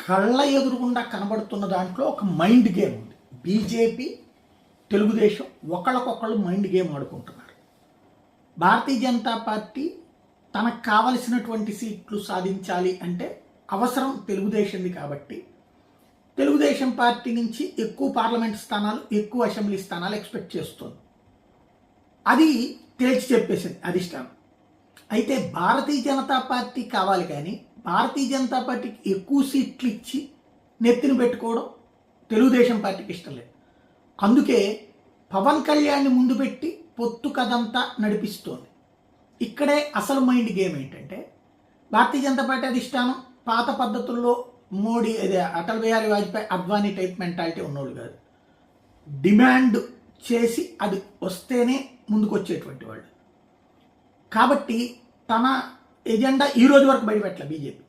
కళ్ళ ఎదురుగుండా కనబడుతున్న దాంట్లో ఒక మైండ్ గేమ్ ఉంది. బీజేపీ, తెలుగుదేశం ఒకళ్ళకొకళ్ళు మైండ్ గేమ్ ఆడుకుంటున్నారు. భారతీయ జనతా పార్టీ తనకు కావలసినటువంటి సీట్లు సాధించాలి అంటే అవసరం తెలుగుదేశంది కాబట్టి తెలుగుదేశం పార్టీ నుంచి ఎక్కువ పార్లమెంట్ స్థానాలు, ఎక్కువ అసెంబ్లీ స్థానాలు ఎక్స్పెక్ట్ చేస్తుంది. అది తేల్చి చెప్పేసింది అధిష్టానం. అయితే భారతీయ జనతా పార్టీ కావాలి కానీ భారతీయ జనతా పార్టీకి ఎక్కువ సీట్లు ఇచ్చి నెత్తిని పెట్టుకోవడం తెలుగుదేశం పార్టీకి ఇష్టం లేదు. అందుకే పవన్ కళ్యాణ్ని ముందు పెట్టి పొత్తు కథంతా నడిపిస్తోంది. ఇక్కడే అసలు మైండ్ గేమ్ ఏంటంటే, భారతీయ జనతా పార్టీ అధిష్టానం పాత పద్ధతుల్లో మోడీ అటల్ బిహారీ వాజ్పేయి, అద్వానీ టైప్ మెంటాలిటీ ఉన్నోళ్ళు కాదు. డిమాండ్ చేసి అది వస్తేనే ముందుకు వచ్చేటువంటి వాళ్ళు. కాబట్టి తన ఎజెండా ఈ రోజు వరకు బయటపెట్టలే బీజేపీ.